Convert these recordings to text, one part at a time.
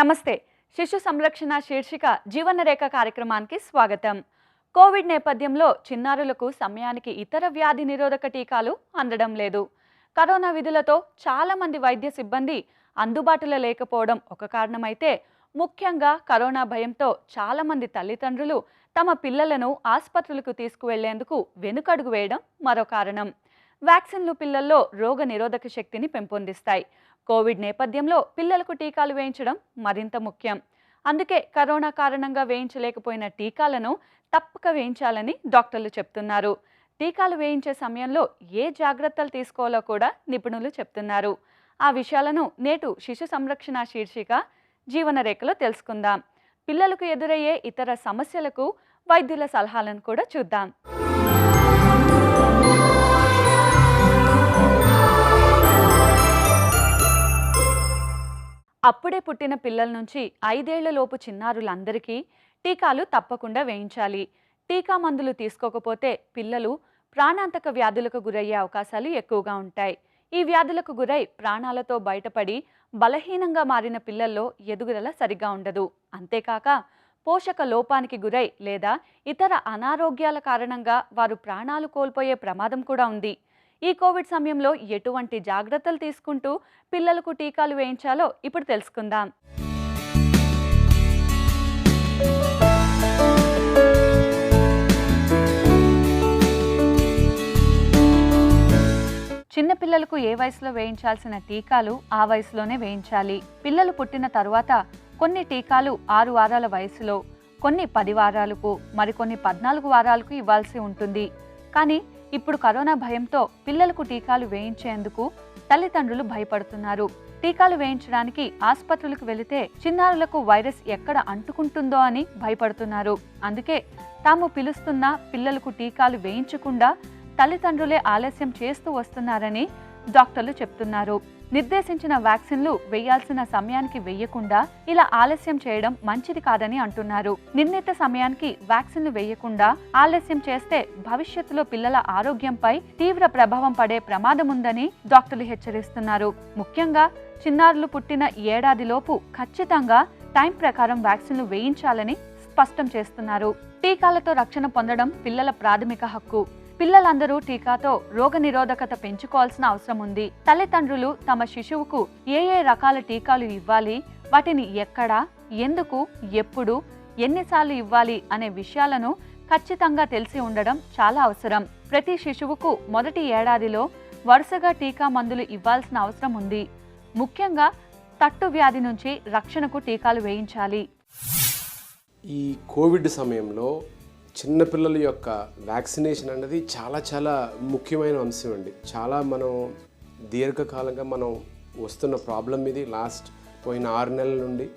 నమస్తే. శిశు సంరక్షణ శీర్షిక జీవనరేఖ కార్యక్రమానికి స్వాగతం. కోవిడ్ నేపథ్యంలో చిన్నారులకు సమయానికి ఇతర వ్యాధి నిరోధక టీకాలు అందడం లేదు. కరోనా విధులతో చాలా మంది వైద్య సిబ్బంది అందుబాటులో లేకపోవడం ఒక కారణమైతే, ముఖ్యంగా కరోనా భయంతో చాలా మంది తల్లిదండ్రులు తమ పిల్లలను ఆసుపత్రులకు తీసుకువెళ్లేందుకు వెనుకడుగు వేయడం మరో కారణం. వ్యాక్సిన్లు పిల్లల్లో రోగ నిరోధక శక్తిని పెంపొందిస్తాయి. కోవిడ్ నేపథ్యంలో పిల్లలకు టీకాలు వేయించడం మరింత ముఖ్యం. అందుకే కరోనా కారణంగా వేయించలేకపోయిన టీకాలను తప్పక వేయించాలని డాక్టర్లు చెప్తున్నారు. టీకాలు వేయించే సమయంలో ఏ జాగ్రత్తలు తీసుకోవాలో కూడా నిపుణులు చెప్తున్నారు. ఆ విషయాలను నేటి శిశు సంరక్షణ శీర్షిక జీవనరేఖలో తెలుసుకుందాం. పిల్లలకు ఎదురయ్యే ఇతర సమస్యలకు వైద్యుల సలహాలను కూడా చూద్దాం. అప్పుడే పుట్టిన పిల్లల నుంచి 5 ఏళ్లలోపు చిన్నారులందరికీ టీకాలు తప్పకుండా వేయించాలి. టీకా మందులు తీసుకోకపోతే పిల్లలు ప్రాణాంతక వ్యాధులకు గురయ్యే అవకాశాలు ఎక్కువగా ఉంటాయి. ఈ వ్యాధులకు గురై ప్రాణాలతో బయటపడి బలహీనంగా మారిన పిల్లల్లో ఎదుగుదల సరిగా ఉండదు. అంతేకాక పోషక లోపానికి గురై లేదా ఇతర అనారోగ్యాల కారణంగా వారు ప్రాణాలు కోల్పోయే ప్రమాదం కూడా ఉంది. ఈ కోవిడ్ సమయంలో ఎటువంటి జాగ్రత్తలు తీసుకుంటూ పిల్లలకు టీకాలు వేయించాలో ఇప్పుడు తెలుసుకుందాం. చిన్నపిల్లలకు ఏ వయసులో వేయించాల్సిన టీకాలు ఆ వయసులోనే వేయించాలి. పిల్లలు పుట్టిన తరువాత కొన్ని టీకాలు 6 వారాల వయసులో, కొన్ని 10 వారాలకు, మరికొన్ని 14 వారాలకు ఇవ్వాల్సి ఉంటుంది. కానీ ఇప్పుడు కరోనా భయంతో పిల్లలకు టీకాలు వేయించేందుకు తల్లిదండ్రులు భయపడుతున్నారు. టీకాలు వేయించడానికి ఆసుపత్రులకు వెళితే చిన్నారులకు వైరస్ ఎక్కడ అంటుకుంటుందో అని భయపడుతున్నారు. అందుకే తాము పిలుస్తున్న పిల్లలకు టీకాలు వేయించకుండా తల్లిదండ్రులే ఆలస్యం చేస్తూ వస్తున్నారని డాక్టర్లు చెప్తున్నారు. నిర్దేశించిన వ్యాక్సిన్లు వేయాల్సిన సమయానికి వేయకుండా ఇలా ఆలస్యం చేయడం మంచిది కాదని అంటున్నారు. నిర్ణీత సమయానికి వ్యాక్సిన్లు వేయకుండా ఆలస్యం చేస్తే భవిష్యత్తులో పిల్లల ఆరోగ్యంపై తీవ్ర ప్రభావం పడే ప్రమాదం ఉందని డాక్టర్లు హెచ్చరిస్తున్నారు. ముఖ్యంగా చిన్నారులు పుట్టిన ఏడాదిలోపు ఖచ్చితంగా టైం ప్రకారం వ్యాక్సిన్లు వేయించాలని స్పష్టం చేస్తున్నారు. టీకాలతో రక్షణ పొందడం పిల్లల ప్రాథమిక హక్కు. పిల్లలందరూ టీకాతో రోగ నిరోధకత పెంచుకోవాల్సిన అవసరం ఉంది. తల్లిదండ్రులు తమ శిశువుకు ఏ రకాల టీకాలు ఇవ్వాలి, వాటిని ఎక్కడ, ఎందుకు, ఎప్పుడు, ఎన్నిసార్లు ఇవ్వాలి అనే విషయాలను ఖచ్చితంగా తెలిసి ఉండడం చాలా అవసరం. ప్రతి శిశువుకు మొదటి ఏడాదిలో వరుసగా టీకా మందులు ఇవ్వాల్సిన అవసరం ఉంది. ముఖ్యంగా తట్టు వ్యాధి నుంచి రక్షణకు టీకాలు వేయించాలి. ఈ కోవిడ్ సమయంలో చిన్నపిల్లల యొక్క వ్యాక్సినేషన్ అనేది చాలా ముఖ్యమైన అంశం అండి. మనం దీర్ఘకాలంగా వస్తున్న ప్రాబ్లం ఇది. పోయిన 6 నెలల నుండి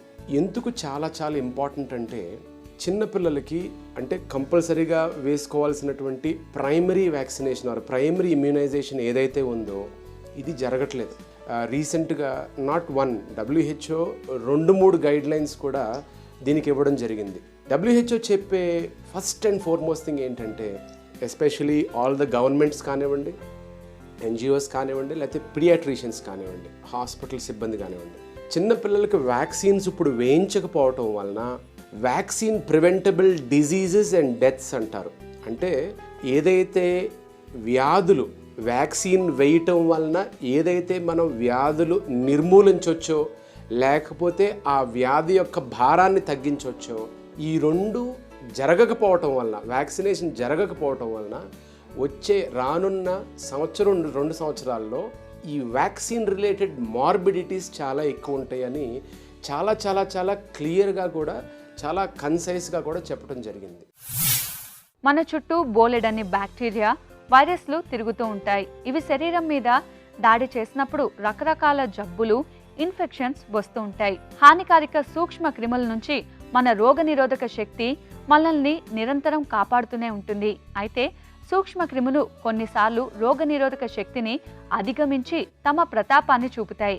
ఎందుకు చాలా ఇంపార్టెంట్ అంటే, చిన్నపిల్లలకి అంటే కంపల్సరీగా వేసుకోవాల్సినటువంటి primary vaccination or primary immunization ఏదైతే ఉందో ఇది జరగట్లేదు. రీసెంట్గా not one, WHO 2-3 guidelines కూడా దీనికి ఇవ్వడం జరిగింది. WHO చెప్పే ఫస్ట్ అండ్ ఫార్మోస్ట్ థింగ్ ఏంటంటే, ఎస్పెషలీ ఆల్ ద గవర్నమెంట్స్ కానివ్వండి, NGOs కానివ్వండి, లేకపోతే పీడియాట్రిషియన్స్ కానివ్వండి, హాస్పిటల్ సిబ్బంది కానివ్వండి, చిన్నపిల్లలకు వ్యాక్సిన్స్ ఇప్పుడు వేయించకపోవటం వలన vaccine preventable diseases and deaths అంటారు. అంటే ఏదైతే వ్యాధులు వ్యాక్సిన్ వేయటం వలన ఏదైతే మనం వ్యాధులు నిర్మూలించవచ్చో, లేకపోతే ఆ వ్యాధి యొక్క భారాన్ని తగ్గించవచ్చో, ఈ 2 జరగకపోవటం వలన, వ్యాక్సినేషన్ జరగకపోవటం వలన రానున్న 2 సంవత్సరాల్లో ఈ వ్యాక్సిన్ రిలేటెడ్ మార్బిడిటీస్ చాలా ఎక్కువ ఉంటాయని చాలా క్లియర్గా కూడా, చాలా కన్సైజ్గా కూడా చెప్పడం జరిగింది. మన చుట్టూ బోలెడన్ని బ్యాక్టీరియా, వైరస్లు తిరుగుతూ ఉంటాయి. ఇవి శరీరం మీద దాడి చేసినప్పుడు రకరకాల జబ్బులు, ఇన్ఫెక్షన్స్ వస్తూ ఉంటాయి. హానికారక సూక్ష్మ క్రిముల నుంచి మన రోగ నిరోధక శక్తి మనల్ని నిరంతరం కాపాడుతూనే ఉంటుంది. అయితే సూక్ష్మ క్రిములు కొన్నిసార్లు రోగ నిరోధక శక్తిని అధిగమించి తమ ప్రతాపాన్ని చూపుతాయి.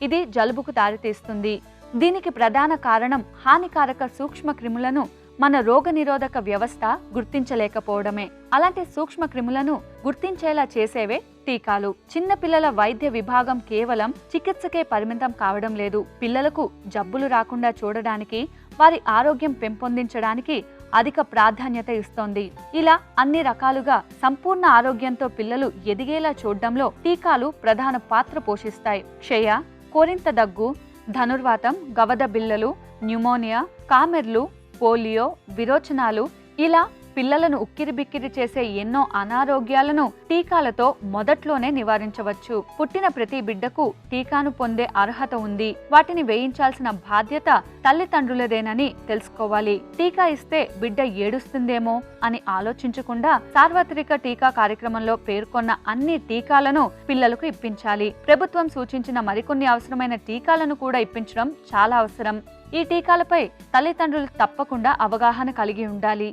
ఇది జలుబుకు దారితీస్తుంది. దీనికి ప్రధాన కారణం హానికారక సూక్ష్మ క్రిములను మన రోగనిరోధక వ్యవస్థ గుర్తించలేకపోవడమే. అలాంటి సూక్ష్మ క్రిములను గుర్తించేలా చేసేవే టీకాలు. చిన్న పిల్లల వైద్య విభాగం కేవలం చికిత్సకే పరిమితం కావడం లేదు. పిల్లలకు జబ్బులు రాకుండా చూడడానికి, వారి ఆరోగ్యం పెంపొందించడానికి అధిక ప్రాధాన్యత ఇస్తోంది. ఇలా అన్ని రకాలుగా సంపూర్ణ ఆరోగ్యంతో పిల్లలు ఎదిగేలా చూడడంలో టీకాలు ప్రధాన పాత్ర పోషిస్తాయి. క్షయ, కోరింత దగ్గు, ధనుర్వాతం, గవద బిళ్ళలు, న్యూమోనియా, కామెర్లు, పోలియో, విరోచనాలు, ఇలా పిల్లలను ఉక్కిరిబిక్కిరి చేసే ఎన్నో అనారోగ్యాలను టీకాలతో మొదట్లోనే నివారించవచ్చు. పుట్టిన ప్రతి బిడ్డకు టీకాను పొందే అర్హత ఉంది. వాటిని వేయించాల్సిన బాధ్యత తల్లిదండ్రులదేనని తెలుసుకోవాలి. టీకా ఇస్తే బిడ్డ ఏడుస్తుందేమో అని ఆలోచించకుండా సార్వత్రిక టీకా కార్యక్రమంలో పేర్కొన్న అన్ని టీకాలను పిల్లలకు ఇప్పించాలి. ప్రభుత్వం సూచించిన మరికొన్ని అవసరమైన టీకాలను కూడా ఇప్పించడం చాలా అవసరం. ఈ టీకాలపై తల్లిదండ్రులు తప్పకుండా అవగాహన కలిగి ఉండాలి.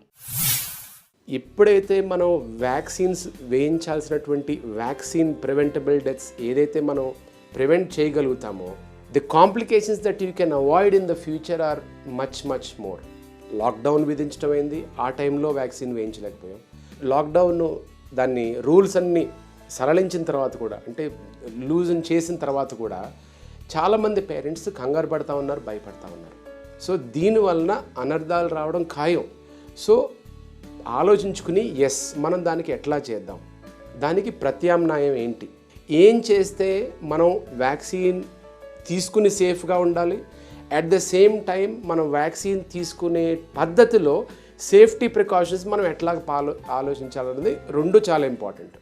ఎప్పుడైతే మనం వ్యాక్సిన్స్ వేయించాల్సినటువంటి వ్యాక్సిన్ ప్రివెంటబుల్ డెత్స్ ఏదైతే మనం ప్రివెంట్ చేయగలుగుతామో, the complications that you can avoid in the future are much more. Lockdown విధించడం అయింది, ఆ టైంలో వ్యాక్సిన్ వేయించలేకపోయాం. లాక్డౌన్ దాన్ని రూల్స్ అన్నీ సరళించిన తర్వాత కూడా, అంటే లూజన్ చేసిన తర్వాత కూడా చాలామంది పేరెంట్స్ కంగారు పడతా ఉన్నారు, భయపడతా ఉన్నారు. సో దీనివలన అనర్థాలు రావడం ఖాయం. సో ఆలోచించుకుని మనం దానికి ఎట్లా చేద్దాం, దానికి ప్రత్యామ్నాయం ఏంటి, ఏం చేస్తే మనం వ్యాక్సిన్ తీసుకుని సేఫ్గా ఉండాలి, అట్ ద సేమ్ టైం మనం వ్యాక్సిన్ తీసుకునే పద్ధతిలో సేఫ్టీ ప్రికాషన్స్ మనం ఎట్లా ఆలోచించాలన్నది రెండు చాలా ఇంపార్టెంట్.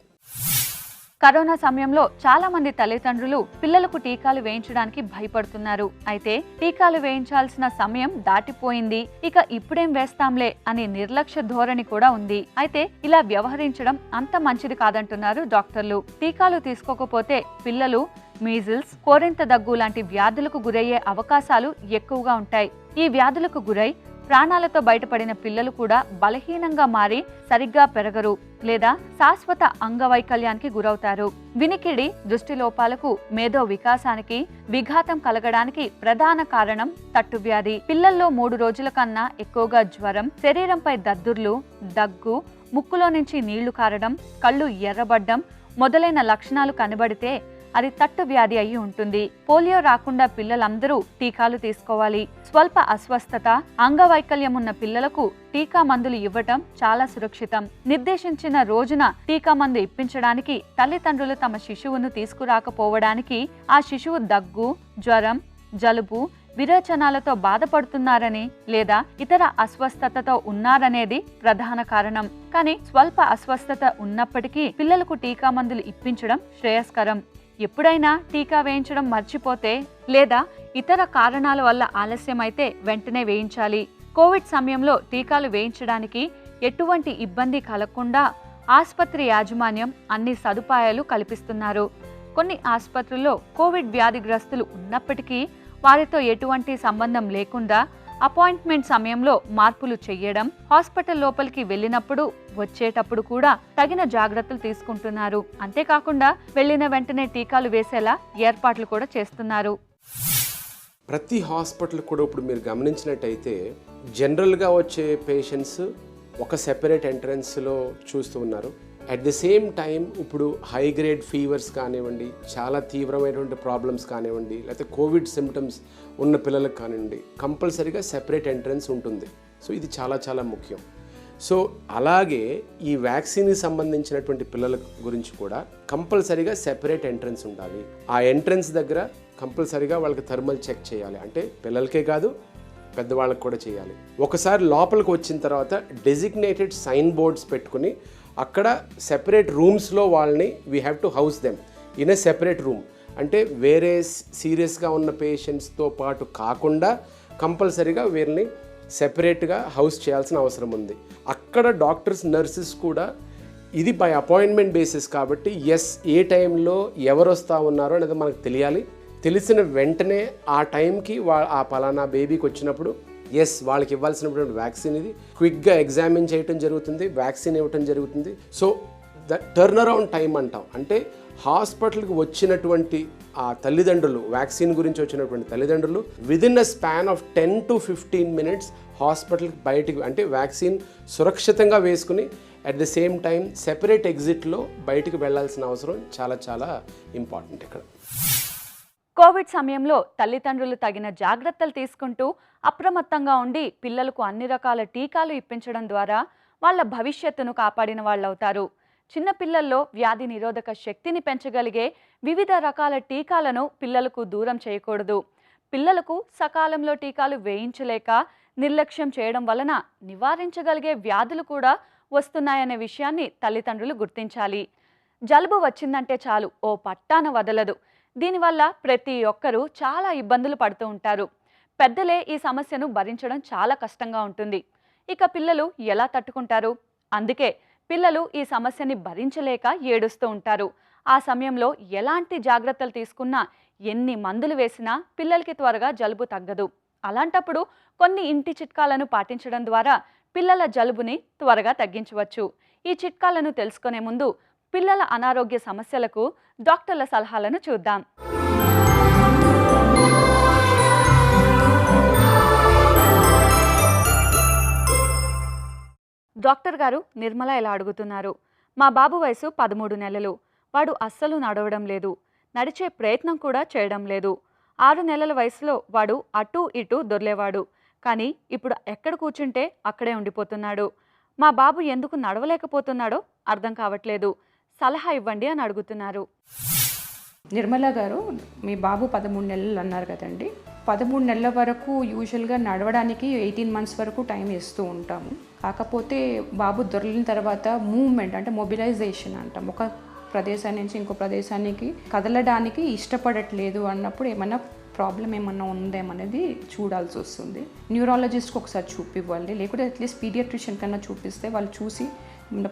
కరోనా సమయంలో చాలా మంది తల్లిదండ్రులు పిల్లలకు టీకాలు వేయించడానికి భయపడుతున్నారు. అయితే టీకాలు వేయించాల్సిన సమయం దాటిపోయింది, ఇక ఇప్పుడేం వేస్తాంలే అని నిర్లక్ష్య ధోరణి కూడా ఉంది. అయితే ఇలా వ్యవహరించడం అంత మంచిది కాదంటున్నారు డాక్టర్లు. టీకాలు తీసుకోకపోతే పిల్లలు మీజిల్స్, కోరింత దగ్గు లాంటి వ్యాధులకు గురయ్యే అవకాశాలు ఎక్కువగా ఉంటాయి. ఈ వ్యాధులకు గురై ప్రాణాలతో బయటపడిన పిల్లలు కూడా బలహీనంగా మారి సరిగ్గా పెరగరు లేదా శాశ్వత అంగవైకల్యానికి గురవుతారు. వినికిడి, దృష్టి లోపాలకు, మేధో వికాసానికి విఘాతం కలగడానికి ప్రధాన కారణం తట్టువ్యాధి. పిల్లల్లో 3 రోజుల కన్నా ఎక్కువగా జ్వరం, శరీరంపై దద్దుర్లు, దగ్గు, ముక్కులో నుంచి నీళ్లు కారడం, కళ్ళు ఎర్రబడ్డం మొదలైన లక్షణాలు కనబడితే అది తట్టు వ్యాధి అయి ఉంటుంది. పోలియో రాకుండా పిల్లలందరూ టీకాలు తీసుకోవాలి. స్వల్ప అస్వస్థత, అంగవైకల్యం ఉన్న పిల్లలకు టీకా మందులు ఇవ్వటం చాలా సురక్షితం. నిర్దేశించిన రోజున టీకా మందు ఇప్పించడానికి తల్లిదండ్రులు తమ శిశువును తీసుకురాకపోవడానికి ఆ శిశువు దగ్గు, జ్వరం, జలుబు, విరోచనాలతో బాధపడుతున్నారని లేదా ఇతర అస్వస్థతతో ఉన్నారనేది ప్రధాన కారణం. కానీ స్వల్ప అస్వస్థత ఉన్నప్పటికీ పిల్లలకు టీకా మందులు ఇప్పించడం శ్రేయస్కరం. ఎప్పుడైనా టీకా వేయించడం మర్చిపోతే లేదా ఇతర కారణాల వల్ల ఆలస్యమైతే వెంటనే వేయించాలి. కోవిడ్ సమయంలో టీకాలు వేయించడానికి ఎటువంటి ఇబ్బంది కలగకుండా ఆసుపత్రి యాజమాన్యం అన్ని సదుపాయాలు కల్పిస్తున్నారు. కొన్ని ఆసుపత్రుల్లో కోవిడ్ వ్యాధిగ్రస్తులు ఉన్నప్పటికీ వారితో ఎటువంటి సంబంధం లేకుండా అపాయింట్మెంట్ సమయంలో మార్పులు చేయడం, హాస్పిటల్ లోపలికి వెళ్ళినప్పుడు వచ్చేటప్పుడు కూడా తగిన జాగ్రత్తలు తీసుకుంటున్నారు. అంతేకాకుండా వెళ్ళిన వెంటనే టీకాలు వేసేలా ఏర్పాట్లు కూడా చేస్తున్నారు. ప్రతి హాస్పిటల్ కూడా ఇప్పుడు మీరు గమనించినట్టయితే జనరల్గా వచ్చే పేషెంట్స్ ఒక సెపరేట్ ఎంట్రన్స్లో చూస్తూ ఉన్నారు. అట్ ది సేమ్ టైం ఇప్పుడు హై గ్రేడ్ ఫీవర్స్ కానివ్వండి, చాలా తీవ్రమైనటువంటి ప్రాబ్లమ్స్ కానివ్వండి, లేకపోతే కోవిడ్ సిమ్టమ్స్ ఉన్న పిల్లలకు కానివ్వండి, కంపల్సరీగా సెపరేట్ ఎంట్రన్స్ ఉంటుంది. సో ఇది చాలా ముఖ్యం. సో అలాగే ఈ వ్యాక్సిన్కి సంబంధించినటువంటి పిల్లల గురించి కూడా కంపల్సరీగా సెపరేట్ ఎంట్రన్స్ ఉండాలి. ఆ ఎంట్రన్స్ దగ్గర కంపల్సరీగా వాళ్ళకి థర్మల్ చెక్ చేయాలి. అంటే పిల్లలకే కాదు, పెద్దవాళ్ళకి కూడా చేయాలి. ఒకసారి లోపలికి వచ్చిన తర్వాత డెసిగ్నేటెడ్ సైన్ బోర్డ్స్ పెట్టుకుని అక్కడ సెపరేట్ రూమ్స్లో వాళ్ళని we have to house them in a separate room. అంటే వేరే సీరియస్గా ఉన్న పేషెంట్స్తో పాటు కాకుండా కంపల్సరీగా వీరిని సెపరేట్గా హౌస్ చేయాల్సిన అవసరం ఉంది. అక్కడ డాక్టర్స్, నర్సెస్ కూడా ఇది బై అపాయింట్మెంట్ బేసిస్ కాబట్టి ఏ టైంలో ఎవరు వస్తూ ఉన్నారో అనేది మనకు తెలియాలి. తెలిసిన వెంటనే ఆ టైంకి ఆ పలానా బేబీకి వచ్చినప్పుడు వాళ్ళకి ఇవ్వాల్సినటువంటి వ్యాక్సిన్ ఇది క్విక్గా ఎగ్జామిన్ చేయటం జరుగుతుంది, వ్యాక్సిన్ ఇవ్వటం జరుగుతుంది. So the turn around time అంటాం. అంటే హాస్పిటల్కి వచ్చినటువంటి ఆ తల్లిదండ్రులు, వ్యాక్సిన్ గురించి వచ్చినటువంటి తల్లిదండ్రులు within a span of 10 to 15 minutes హాస్పిటల్కి బయటికి, అంటే వ్యాక్సిన్ సురక్షితంగా వేసుకుని at the same time separate ఎగ్జిట్లో బయటికి వెళ్లాల్సిన అవసరం చాలా చాలా ఇంపార్టెంట్ ఇక్కడ. కోవిడ్ సమయంలో తల్లిదండ్రులు తగిన జాగ్రత్తలు తీసుకుంటూ అప్రమత్తంగా ఉండి పిల్లలకు అన్ని రకాల టీకాలు ఇప్పించడం ద్వారా వాళ్ళ భవిష్యత్తును కాపాడిన వాళ్ళవుతారు. చిన్నపిల్లల్లో వ్యాధి నిరోధక శక్తిని పెంచగలిగే వివిధ రకాల టీకాలను పిల్లలకు దూరం చేయకూడదు. పిల్లలకు సకాలంలో టీకాలు వేయించలేక నిర్లక్ష్యం చేయడం వలన నివారించగలిగే వ్యాధులు కూడా వస్తున్నాయనే విషయాన్ని తల్లిదండ్రులు గుర్తించాలి. జలుబు వచ్చిందంటే చాలు ఓ పట్టాన వదలదు. దీనివల్ల ప్రతి ఒక్కరూ చాలా ఇబ్బందులు పడుతూ ఉంటారు. పెద్దలే ఈ సమస్యను భరించడం చాలా కష్టంగా ఉంటుంది. ఇక పిల్లలు ఎలా తట్టుకుంటారు? అందుకే పిల్లలు ఈ సమస్యని భరించలేక ఏడుస్తూ ఉంటారు. ఆ సమయంలో ఎలాంటి జాగ్రత్తలు తీసుకున్నా, ఎన్ని మందులు వేసినా పిల్లలకి త్వరగా జలుబు తగ్గదు. అలాంటప్పుడు కొన్ని ఇంటి చిట్కాలను పాటించడం ద్వారా పిల్లల జలుబుని త్వరగా తగ్గించవచ్చు. ఈ చిట్కాలను తెలుసుకునే ముందు పిల్లల అనారోగ్య సమస్యలకు డాక్టర్ల సలహాలను చూద్దాం. డాక్టర్ గారు, నిర్మల ఇలా అడుగుతున్నారు. మా బాబు వయసు 13 నెలలు. వాడు అస్సలు నడవడం లేదు. నడిచే ప్రయత్నం కూడా చేయడం లేదు. 6 నెలల వయసులో వాడు అటూ ఇటూ దొర్లేవాడు. కానీ ఇప్పుడు ఎక్కడ కూర్చుంటే అక్కడే ఉండిపోతున్నాడు. మా బాబు ఎందుకు నడవలేకపోతున్నాడో అర్థం కావట్లేదు. సలహా ఇవ్వండి అని అడుగుతున్నారు. నిర్మల గారు, మీ బాబు 13 నెలలు అన్నారు కదండి. 13 నెలల వరకు యూజువల్గా నడవడానికి 18 months వరకు టైం ఇస్తూ ఉంటాము. కాకపోతే బాబు దొరికిన తర్వాత మూవ్మెంట్, అంటే మొబిలైజేషన్ అంటాం, ఒక ప్రదేశం నుంచి ఇంకో ప్రదేశానికి కదలడానికి ఇష్టపడట్లేదు అన్నప్పుడు ఏమన్నా ప్రాబ్లం ఏమన్నా ఉందేమనేది చూడాల్సి వస్తుంది. న్యూరాలజిస్ట్కి ఒకసారి చూపివ్వాలి, లేకపోతే అట్లీస్ట్ పీడియాట్రిషియన్ కన్నా చూపిస్తే వాళ్ళు చూసి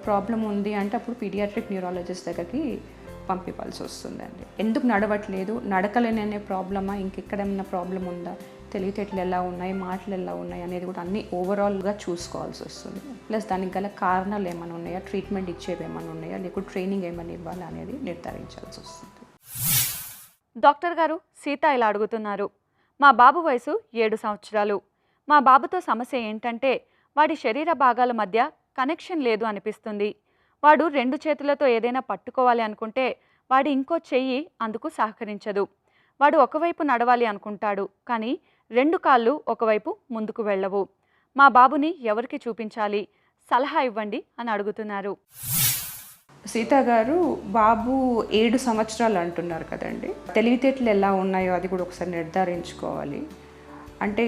ప్రాబ్లం ఉంది అంటే అప్పుడు పీడియాట్రిక్ న్యూరాలజిస్ట్ దగ్గరికి పంపివ్వాల్సి వస్తుందండి. ఎందుకు నడవట్లేదు, నడకలేననే ప్రాబ్లమా, ఇంకెక్కడేమైనా ప్రాబ్లం ఉందా, తెలివితేటలు ఎలా ఉన్నాయి, మాటలు ఎలా ఉన్నాయి అనేది కూడా అన్నీ ఓవరాల్గా చూసుకోవాల్సి వస్తుంది. ప్లస్ దానికి గల కారణాలు ఏమైనా ఉన్నాయా, ట్రీట్మెంట్ ఇచ్చేవి ఏమైనా ఉన్నాయా, లేకపోతే ట్రైనింగ్ ఏమైనా ఇవ్వాలా అనేది నిర్ధారించాల్సి వస్తుంది. డాక్టర్ గారు, సీత ఇలా అడుగుతున్నారు. మా బాబు వయసు 7 సంవత్సరాలు. మా బాబుతో సమస్య ఏంటంటే వాడి శరీర భాగాల మధ్య కనెక్షన్ లేదు అనిపిస్తుంది. వాడు 2 చేతులతో ఏదైనా పట్టుకోవాలి అనుకుంటే వాడి ఇంకో చెయ్యి అందుకు సహకరించదు. వాడు ఒకవైపు నడవాలి అనుకుంటాడు, కానీ 2 కాళ్ళు ఒకవైపు ముందుకు వెళ్ళవు. మా బాబుని ఎవరికి చూపించాలి, సలహా ఇవ్వండి అని అడుగుతున్నారు. సీత గారు, బాబు 7 సంవత్సరాలు అంటున్నారు కదండి. తెలివితేటలు ఎలా ఉన్నాయో అది కూడా ఒకసారి నిర్ధారించుకోవాలి. అంటే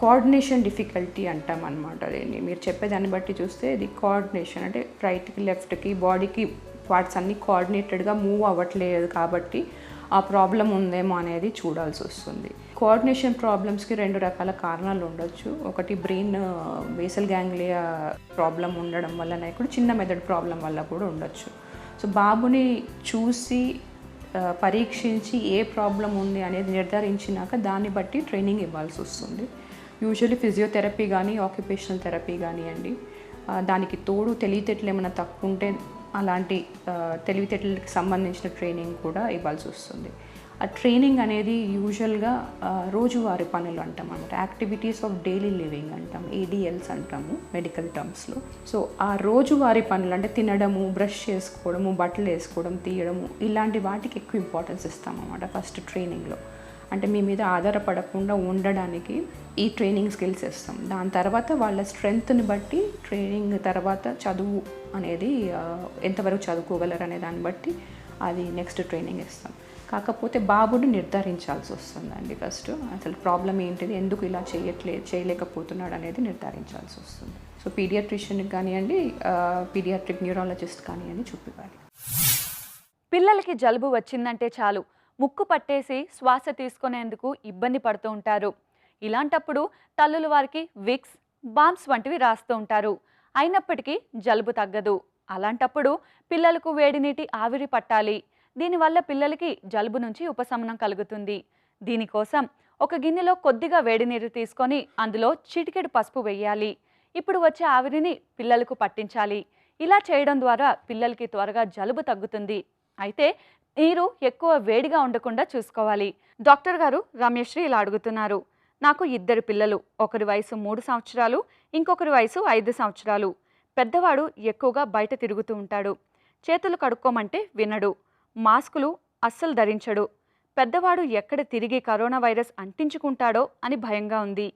కోఆర్డినేషన్ డిఫికల్టీ అంటాం అన్నమాట. అదేంటి మీరు చెప్పేదాన్ని బట్టి చూస్తే ఇది కోఆర్డినేషన్, అంటే రైట్కి లెఫ్ట్కి బాడీకి పార్ట్స్ అన్నీ కోఆర్డినేటెడ్గా మూవ్ అవ్వట్లేదు కాబట్టి ఆ ప్రాబ్లం ఉందేమో అనేది చూడాల్సి వస్తుంది. కోఆర్డినేషన్ ప్రాబ్లమ్స్కి 2 రకాల కారణాలు ఉండొచ్చు. ఒకటి బ్రెయిన్ బేసల్ గ్యాంగ్లియా ప్రాబ్లం ఉండడం వలన, ఇప్పుడు చిన్న మెదడు ప్రాబ్లం వల్ల కూడా ఉండొచ్చు. సో బాబుని చూసి పరీక్షించి ఏ ప్రాబ్లం ఉంది అనేది నిర్ధారించినాక దాన్ని బట్టి ట్రైనింగ్ ఇవ్వాల్సి వస్తుంది. యూజువల్లీ ఫిజియోథెరపీ కానీ ఆక్యుపేషనల్ థెరపీ కానివ్వండి, దానికి తోడు తెలివితేటలు ఏమైనా తక్కువ ఉంటే అలాంటి తెలివితేటలకు సంబంధించిన ట్రైనింగ్ కూడా ఇవ్వాల్సి వస్తుంది. ఆ ట్రైనింగ్ అనేది యూజువల్గా రోజువారీ పనులు అంటాం అన్నమాట, యాక్టివిటీస్ ఆఫ్ డైలీ లివింగ్ అంటాం, ఏడిఎల్స్ అంటాము మెడికల్ టర్మ్స్లో. సో ఆ రోజువారీ పనులు అంటే తినడము, బ్రష్ చేసుకోవడము, బట్టలు వేసుకోవడం, తీయడము, ఇలాంటి వాటికి ఎక్కువ ఇంపార్టెన్స్ ఇస్తాం అన్నమాట ఫస్ట్ ట్రైనింగ్లో. అంటే మీ మీద ఆధారపడకుండా ఉండడానికి ఈ ట్రైనింగ్ స్కిల్స్ ఇస్తాం. దాని తర్వాత వాళ్ళ స్ట్రెంగ్త్ని బట్టి ట్రైనింగ్ తర్వాత చదువు అనేది ఎంతవరకు చదువుకోగలరు అనే దాన్ని బట్టి అది నెక్స్ట్ ట్రైనింగ్ ఇస్తాం. కాకపోతే బాబుని నిర్ధారించాల్సి వస్తుందండి. ఫస్ట్ అసలు ప్రాబ్లం ఏంటిది, ఎందుకు ఇలా చేయలేకపోతున్నాడు అనేది నిర్ధారించాల్సి వస్తుంది. సో పీడియాట్రిషియన్కి కానివ్వండి, పీడియాట్రిక్ న్యూరాలజిస్ట్ కానివ్వండి చూపివ్వాలి. పిల్లలకి జలుబు వచ్చిందంటే చాలు ముక్కు పట్టేసి శ్వాస తీసుకునేందుకు ఇబ్బంది పడుతూ ఉంటారు. ఇలాంటప్పుడు తల్లులు వారికి విక్స్, బామ్స్ వంటివి రాస్తూ ఉంటారు. అయినప్పటికీ జలుబు తగ్గదు. అలాంటప్పుడు పిల్లలకు వేడి నీటి ఆవిరి పట్టాలి. దీనివల్ల పిల్లలకి జలుబు నుంచి ఉపశమనం కలుగుతుంది. దీనికోసం ఒక గిన్నెలో కొద్దిగా వేడి నీరు తీసుకొని అందులో చిటికెడు పసుపు వేయాలి. ఇప్పుడు వచ్చే ఆవిరిని పిల్లలకు పట్టించాలి. ఇలా చేయడం ద్వారా పిల్లలకి త్వరగా జలుబు తగ్గుతుంది. అయితే నీరు ఎక్కువ వేడిగా ఉండకుండా చూసుకోవాలి. డాక్టర్ గారు, రమ్యశ్రీ ఇలా అడుగుతున్నారు. నాకు 2 పిల్లలు. ఒకరి వయసు 3 సంవత్సరాలు, ఇంకొకరి వయసు 5 సంవత్సరాలు. పెద్దవాడు ఎక్కువగా బయట తిరుగుతూ ఉంటాడు. చేతులు కడుక్కోమంటే వినడు. మాస్కులు అస్సలు ధరించడు. పెద్దవాడు ఎక్కడ తిరిగి కరోనా వైరస్ అంటించుకుంటాడో అని భయంగా ఉంది.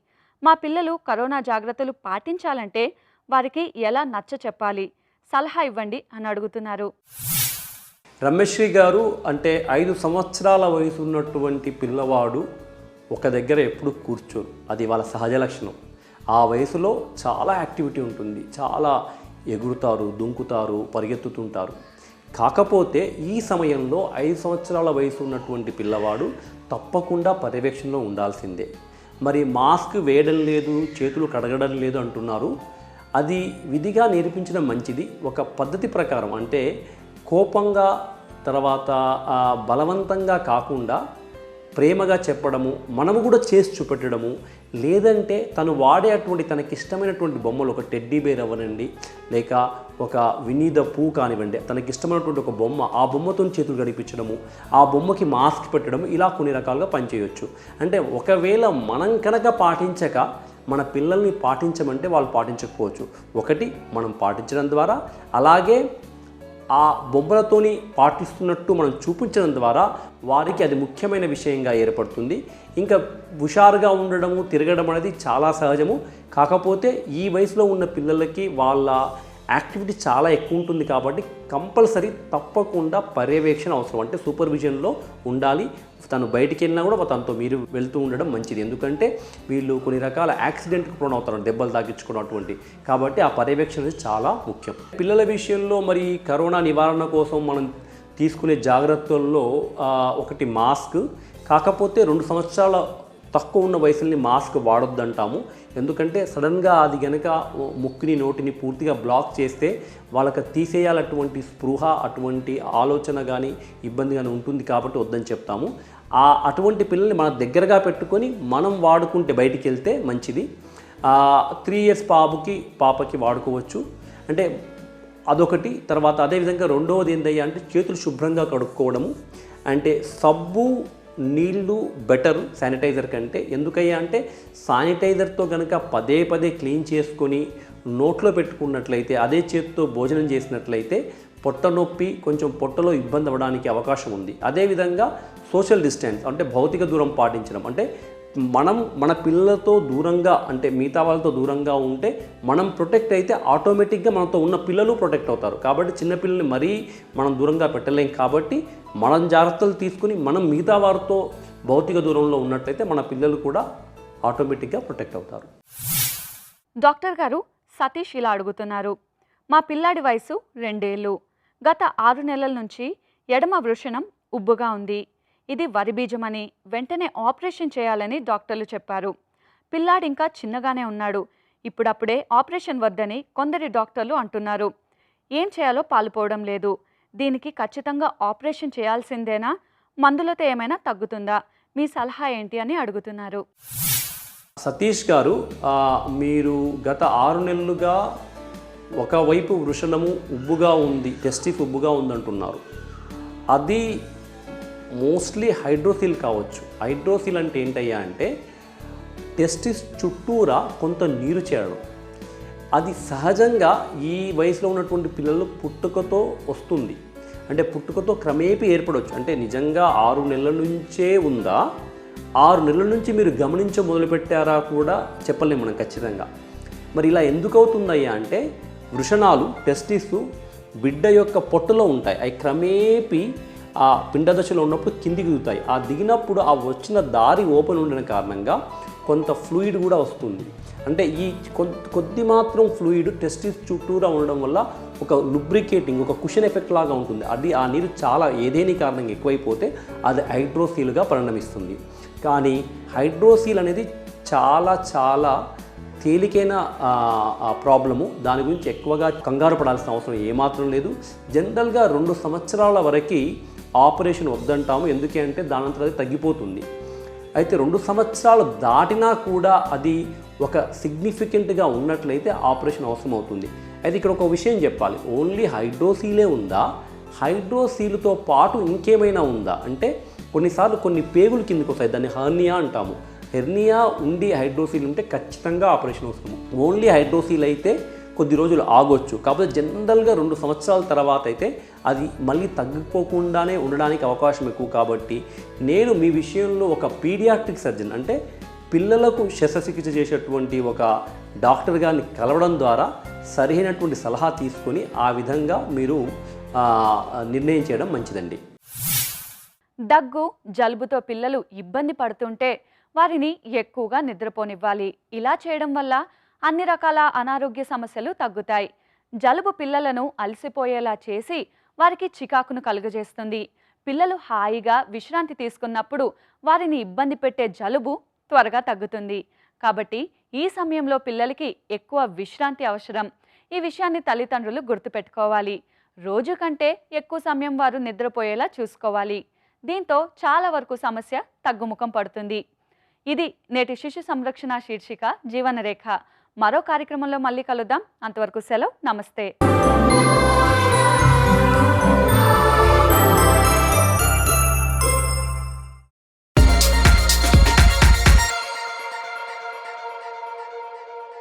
మా పిల్లలు కరోనా జాగ్రత్తలు పాటించాలంటే వారికి ఎలా నచ్చ చెప్పాలి, సలహా ఇవ్వండి అని అడుగుతున్నారు. రమ్యశ్రీ గారు, అంటే 5 సంవత్సరాల వయసు ఉన్నటువంటి పిల్లవాడు ఒక దగ్గర ఎప్పుడు కూర్చోరు. అది వాళ్ళ సహజ లక్షణం. ఆ వయసులో చాలా యాక్టివిటీ ఉంటుంది. చాలా ఎగురుతారు, దుంకుతారు, పరిగెత్తుతుంటారు. కాకపోతే ఈ సమయంలో 5 సంవత్సరాల వయసు ఉన్నటువంటి పిల్లవాడు తప్పకుండా పర్యవేక్షణలో ఉండాల్సిందే. మరి మాస్క్ వేయడం లేదు, చేతులు కడగడం లేదు అంటున్నారు. అది విధిగా నేర్పించడం మంచిది. ఒక పద్ధతి ప్రకారం, అంటే కోపంగా తర్వాత బలవంతంగా కాకుండా ప్రేమగా చెప్పడము, మనము కూడా చేసి చూపెట్టడము, లేదంటే తను వాడే అటువంటి తనకి ఇష్టమైనటువంటి బొమ్మలు, ఒక టెడ్డీ బేర్ అవ్వనండి, లేక ఒక వినీ ద పూ కానివ్వండి, తనకి ఇష్టమైనటువంటి ఒక బొమ్మ, ఆ బొమ్మతో చేతులు గడిపించడము, ఆ బొమ్మకి మాస్క్ పెట్టడము, ఇలా కొన్ని రకాలుగా పనిచేయవచ్చు. అంటే ఒకవేళ మనం కనుక పాటించక మన పిల్లల్ని పాటించమంటే వాళ్ళు పాటించకపోవచ్చు. ఒకటి మనం పాటించడం ద్వారా, అలాగే ఆ బొమ్మలతోని పాటిస్తున్నట్టు మనం చూపించడం ద్వారా వారికి అది ముఖ్యమైన విషయంగా ఏర్పడుతుంది. ఇంకా హుషారుగా ఉండడము, తిరగడం అనేది చాలా సహజము. కాకపోతే ఈ వయసులో ఉన్న పిల్లలకి వాళ్ళ యాక్టివిటీ చాలా ఎక్కువ ఉంటుంది కాబట్టి కంపల్సరీ తప్పకుండా పర్యవేక్షణ అవసరం. అంటే సూపర్విజన్లో ఉండాలి. తను బయటికి వెళ్ళినా కూడా తనతో మీరు వెళ్తూ ఉండడం మంచిది. ఎందుకంటే వీళ్ళు కొన్ని రకాల యాక్సిడెంట్కి ప్రోన్ అవుతారు, దెబ్బలు తాకించుకోవడం అటువంటి. కాబట్టి ఆ పర్యవేక్షణ అనేది చాలా ముఖ్యం. పిల్లల విషయంలో మరి కరోనా నివారణ కోసం మనం తీసుకునే జాగ్రత్తల్లో ఒకటి మాస్క్. కాకపోతే 2 సంవత్సరాల తక్కువ ఉన్న వయసుల్ని మాస్క్ వాడొద్దంటాము. ఎందుకంటే సడన్గా అది కనుక ముక్కుని నోటిని పూర్తిగా బ్లాక్ చేస్తే వాళ్ళకి తీసేయాలటువంటి స్పృహ, అటువంటి ఆలోచన కానీ ఇబ్బంది కానీ ఉంటుంది. కాబట్టి వద్దని చెప్తాము. అటువంటి పిల్లల్ని మన దగ్గరగా పెట్టుకొని మనం వాడుకుంటే బయటికి వెళ్తే మంచిది. 3 ఇయర్స్ పాపకి వాడుకోవచ్చు. అంటే అదొకటి. తర్వాత అదేవిధంగా రెండవది ఏందయ్యా అంటే చేతులు శుభ్రంగా కడుక్కోవడము. అంటే సబ్బు నీళ్ళు బెటర్ శానిటైజర్ కంటే. ఎందుకయ్యా అంటే శానిటైజర్తో కనుక పదే పదే క్లీన్ చేసుకొని నోట్లో పెట్టుకున్నట్లయితే, అదే చేతితో భోజనం చేసినట్లయితే పొట్ట నొప్పి, కొంచెం పొట్టలో ఇబ్బంది అవ్వడానికి అవకాశం ఉంది. అదేవిధంగా సోషల్ డిస్టెన్స్, అంటే భౌతిక దూరం పాటించడం. అంటే మనం మన పిల్లలతో దూరంగా, అంటే మిగతా వాళ్ళతో దూరంగా ఉంటే మనం ప్రొటెక్ట్ అయితే ఆటోమేటిక్గా మనతో ఉన్న పిల్లలు ప్రొటెక్ట్ అవుతారు. కాబట్టి చిన్నపిల్లల్ని మరీ మనం దూరంగా పెట్టలేం. కాబట్టి మనం జాగ్రత్తలు తీసుకుని మనం మిగతా వారితో భౌతిక దూరంలో ఉన్నట్లయితే మన పిల్లలు కూడా ఆటోమేటిక్గా ప్రొటెక్ట్ అవుతారు. డాక్టర్ గారు, సతీష్ ఇలా అడుగుతున్నారు. మా పిల్లాడి వయసు 2 ఏళ్ళు. గత 6 నెలల నుంచి ఎడమ వృషణం ఉబ్బుగా ఉంది. ఇది వరి బీజమని, వెంటనే ఆపరేషన్ చేయాలని డాక్టర్లు చెప్పారు. పిల్లాడు ఇంకా చిన్నగానే ఉన్నాడు. ఇప్పుడప్పుడే ఆపరేషన్ వద్దని కొందరి డాక్టర్లు అంటున్నారు. ఏం చేయాలో పాలుపోవడం లేదు. దీనికి ఖచ్చితంగా ఆపరేషన్ చేయాల్సిందేనా? మందులతో ఏమైనా తగ్గుతుందా? మీ సలహా ఏంటి అని అడుగుతున్నారు. సతీష్ గారు, మీరు గత 6 నెలలుగా ఒకవైపు వృషణము ఉబ్బుగా ఉంది, టెస్టిస్ ఉబ్బుగా ఉందంటున్నారు. అది మోస్ట్లీ హైడ్రోసిల్ కావచ్చు. హైడ్రోసిల్ అంటే ఏంటయ్యా అంటే టెస్టిస్ చుట్టూరా కొంత నీరు చేరడం. అది సహజంగా ఈ వయసులో ఉన్నటువంటి పిల్లలు పుట్టుకతో వస్తుంది. అంటే పుట్టుకతో క్రమేపీ ఏర్పడవచ్చు. అంటే నిజంగా 6 నెలల నుంచే ఉందా, 6 నెలల నుంచి మీరు గమనించ మొదలుపెట్టారా కూడా చెప్పలేము మనం ఖచ్చితంగా. మరి ఇలా ఎందుకు అవుతుందయ్యా అంటే వృషణాలు, టెస్టిస్ బిడ్డ యొక్క పొట్టలో ఉంటాయి. అవి క్రమేపీ ఆ పిండ దశలో ఉన్నప్పుడు కిందికి దిగుతాయి. ఆ దిగినప్పుడు ఆ వచ్చిన దారి ఓపెన్ ఉండడం కారణంగా కొంత ఫ్లూయిడ్ కూడా వస్తుంది. అంటే ఈ కొద్ది మాత్రం ఫ్లూయిడ్ టెస్టిస్ చుట్టూరా ఉండడం వల్ల ఒక lubricating, ఒక కుషన్ ఎఫెక్ట్ లాగా ఉంటుంది. అది ఆ నీరు చాలా ఏదేని కారణంగా ఎక్కువైపోతే అది హైడ్రోసీల్గా పరిణమిస్తుంది. కానీ హైడ్రోసీల్ అనేది చాలా చాలా తేలికైన ప్రాబ్లము. దాని గురించి ఎక్కువగా కంగారు పడాల్సిన అవసరం ఏమాత్రం లేదు. జనరల్గా 2 సంవత్సరాల వరకు ఆపరేషన్ వద్దంటాము. ఎందుకంటే దానంతరం అది తగ్గిపోతుంది. అయితే 2 సంవత్సరాలు దాటినా కూడా అది ఒక సిగ్నిఫికెంట్గా ఉన్నట్లయితే ఆపరేషన్ అవసరం అవుతుంది. అయితే ఇక్కడ ఒక విషయం చెప్పాలి. ఓన్లీ హైడ్రోసీలే ఉందా, హైడ్రోసీల్తో పాటు ఇంకేమైనా ఉందా అంటే కొన్నిసార్లు కొన్ని పేగులు కిందకి వస్తాయి, దాన్ని హెర్నియా అంటాము. హెర్నియా ఉండి హైడ్రోసీల్ ఉంటే ఖచ్చితంగా ఆపరేషన్ అవసరం. ఓన్లీ హైడ్రోసీల్ అయితే కొద్ది రోజులు ఆగొచ్చు, కాకపోతే జనరల్గా 2 సంవత్సరాల తర్వాత అయితే అది మళ్ళీ తగ్గిపోకుండానే ఉండడానికి అవకాశం ఎక్కువ. కాబట్టి నేను మీ విషయంలో ఒక పీడియాట్రిక్ సర్జన్ అంటే పిల్లలకు శస్త్రచికిత్స చేసేటువంటి ఒక డాక్టర్ గారిని కలవడం ద్వారా సరైనటువంటి సలహా తీసుకొని ఆ విధంగా మీరు నిర్ణయం చేయడం మంచిదండి. దగ్గు, జలుబుతో పిల్లలు ఇబ్బంది పడుతుంటే వారిని ఎక్కువగా నిద్రపోనివ్వాలి. ఇలా చేయడం వల్ల అన్ని రకాల అనారోగ్య సమస్యలు తగ్గుతాయి. జలుబు పిల్లలను అలసిపోయేలా చేసి వారికి చికాకును కలుగజేస్తుంది. పిల్లలు హాయిగా విశ్రాంతి తీసుకున్నప్పుడు వారిని ఇబ్బంది పెట్టే జలుబు త్వరగా తగ్గుతుంది. కాబట్టి ఈ సమయంలో పిల్లలకి ఎక్కువ విశ్రాంతి అవసరం. ఈ విషయాన్ని తల్లిదండ్రులు గుర్తుపెట్టుకోవాలి. రోజు కంటే ఎక్కువ సమయం వారు నిద్రపోయేలా చూసుకోవాలి. దీంతో చాలా వరకు సమస్య తగ్గుముఖం పడుతుంది. ఇది నేటి శిశు సంరక్షణ శీర్షిక జీవనరేఖ. మరో కార్యక్రమంలో మళ్ళీ కలుద్దాం. అంతవరకు సెలవు. నమస్తే.